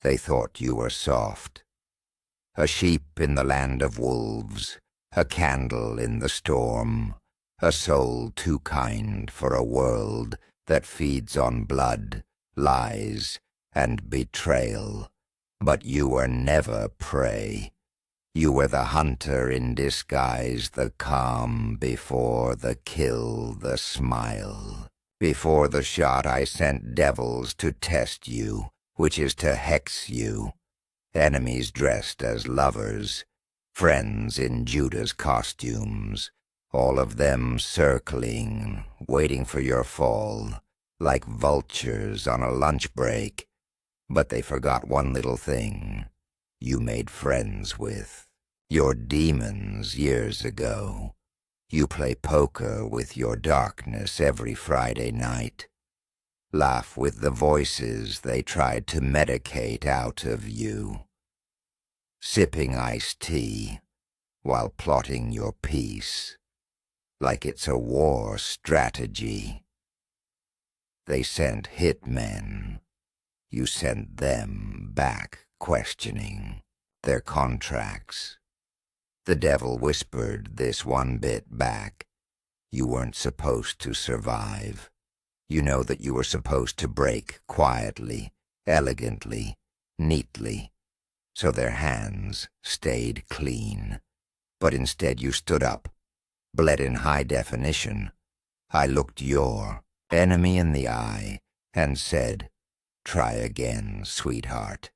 They thought you were soft. A sheep in the land of wolves, a candle in the storm, a soul too kind for a world that feeds on blood, lies, and betrayal. But you were never prey. You were the hunter in disguise, the calm before the kill, the smile. Before the shot I sent devils to test you, which is to hex you. Enemies dressed as lovers, friends in Judas costumes, all of them circling, waiting for your fall, like vultures on a lunch break. But they forgot one little thing you made friends with. Your demons years ago. You play poker with your darkness every Friday night. Laugh with the voices they tried to medicate out of you. Sipping iced tea while plotting your peace, like it's a war strategy. They sent hitmen. You sent them back questioning their contracts. The devil whispered this one bit back. You weren't supposed to survive. You know that you were supposed to break quietly, elegantly, neatly, so their hands stayed clean. But instead you stood up, bled in high definition. I looked your enemy in the eye and said, "Try again, sweetheart.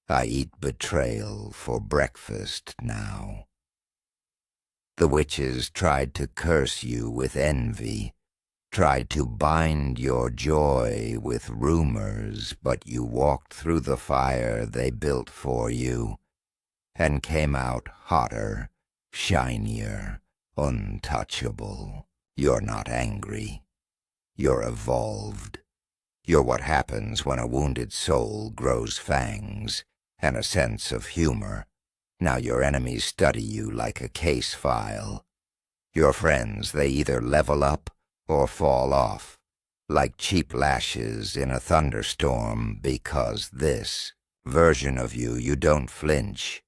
I eat betrayal for breakfast now." The witches tried to curse you with envy, tried to bind your joy with rumors, but you walked through the fire they built for you and came out hotter, shinier, untouchable. You're not angry. You're evolved. You're what happens when a wounded soul grows fangs and a sense of humor. Now your enemies study you like a case file. Your friends, they either level up or fall off, like cheap lashes in a thunderstorm, because this version of you, you don't flinch,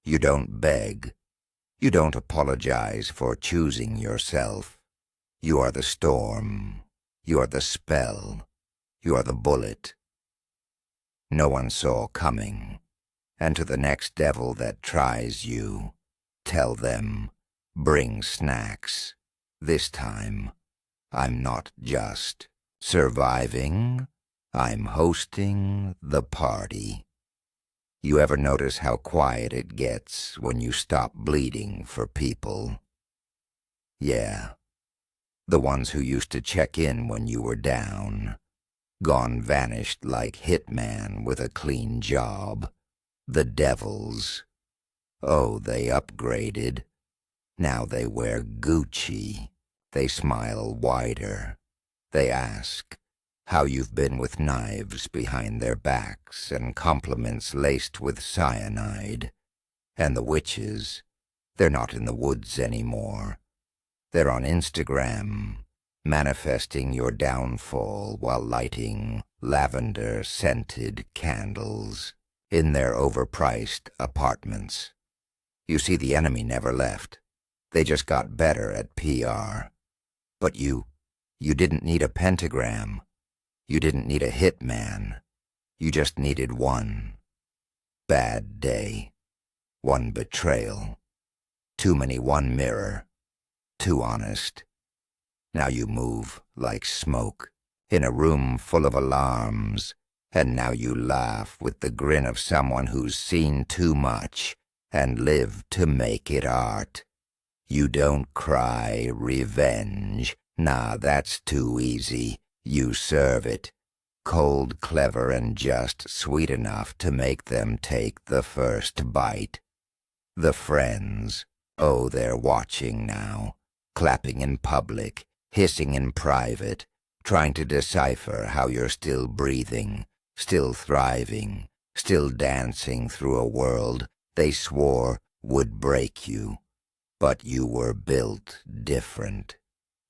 you don't beg, you don't apologize for choosing yourself. You are the storm, you are the spell, you are the bullet no one saw coming. And to the next devil that tries you, tell them, bring snacks. This time, I'm not just surviving, I'm hosting the party. You ever notice how quiet it gets when you stop bleeding for people? Yeah, the ones who used to check in when you were down, gone vanished like hitman with a clean job. The devils. Oh, they upgraded. Now they wear Gucci. They smile wider. They ask how you've been with knives behind their backs and compliments laced with cyanide. And the witches, they're not in the woods anymore. They're on Instagram, manifesting your downfall while lighting lavender-scented candles in their overpriced apartments. You see, the enemy never left. They just got better at PR. But you didn't need a pentagram. You didn't need a hitman. You just needed one bad day, one betrayal, too many, one mirror, too honest. Now you move like smoke in a room full of alarms. And now you laugh with the grin of someone who's seen too much and lived to make it art. You don't cry revenge. Nah, that's too easy. You serve it. Cold, clever, and just sweet enough to make them take the first bite. The friends, oh, they're watching now, clapping in public, hissing in private, trying to decipher how you're still breathing, still thriving, still dancing through a world they swore would break you. But you were built different.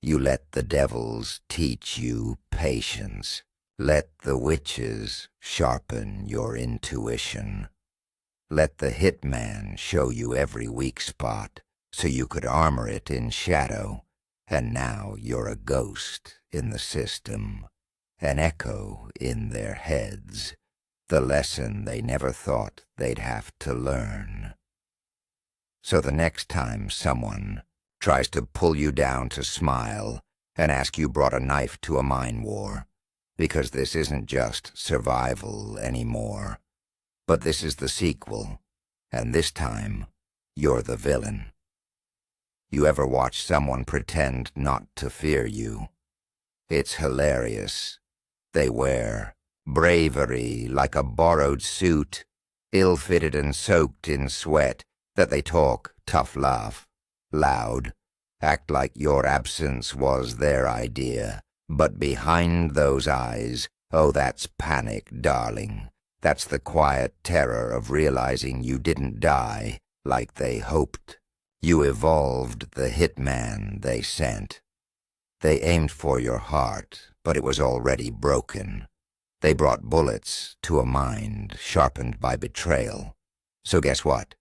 You let the devils teach you patience. Let the witches sharpen your intuition. Let the hitman show you every weak spot so you could armor it in shadow, and now you're a ghost in the system, an echo in their heads, the lesson they never thought they'd have to learn. So the next time someone tries to pull you down to smile and ask you brought a knife to a mine war, because this isn't just survival anymore, but this is the sequel, and this time you're the villain. You ever watch someone pretend not to fear you? It's hilarious. They wear bravery like a borrowed suit, ill-fitted and soaked in sweat, that they talk tough laugh, loud, act like your absence was their idea. But behind those eyes, oh, that's panic, darling. That's the quiet terror of realizing you didn't die like they hoped. You evolved the hitman they sent. They aimed for your heart, but it was already broken. They brought bullets to a mind sharpened by betrayal. So guess what?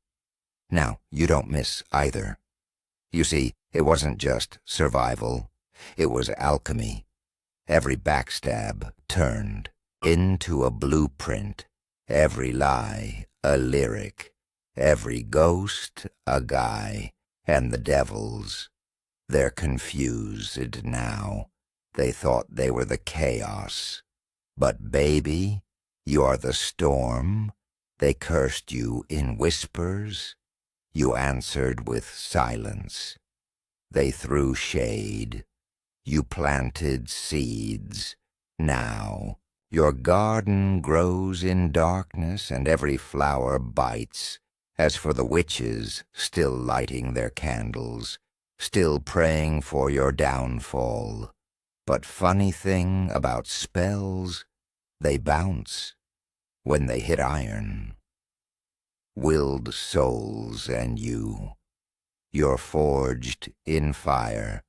Now, you don't miss either. You see, it wasn't just survival. It was alchemy. Every backstab turned into a blueprint, every lie a lyric, every ghost a guy, and the devils. They're confused now. They thought they were the chaos. But baby, you're the storm. They cursed you in whispers. You answered with silence. They threw shade. You planted seeds. Now, your garden grows in darkness and every flower bites. As for the witches, still lighting their candles, still praying for your downfall. But funny thing about spells, they bounce when they hit iron. Willed souls and you're forged in fire.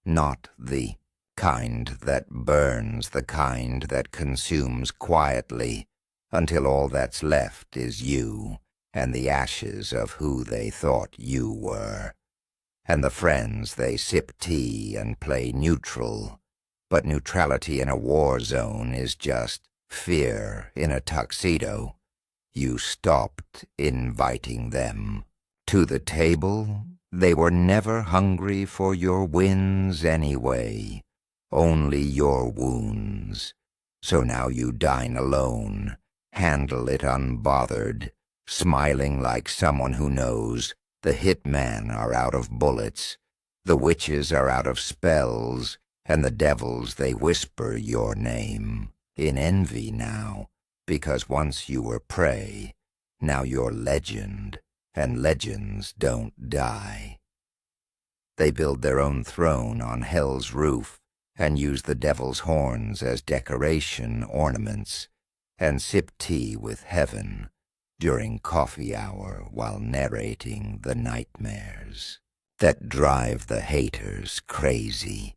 Not the kind that burns, the kind that consumes quietly until all that's left is you and the ashes of who they thought you were. And the friends, they sip tea and play neutral, but neutrality in a war zone is just fear in a tuxedo. You stopped inviting them to the table. They were never hungry for your wins anyway, only your wounds. So now you dine alone, handle it unbothered, smiling like someone who knows the hitmen are out of bullets, the witches are out of spells, and the devils, they whisper your name in envy now, because once you were prey, now you're legend. And legends don't die. They build their own throne on hell's roof and use the devil's horns as decoration ornaments and sip tea with heaven during coffee hour while narrating the nightmares that drive the haters crazy.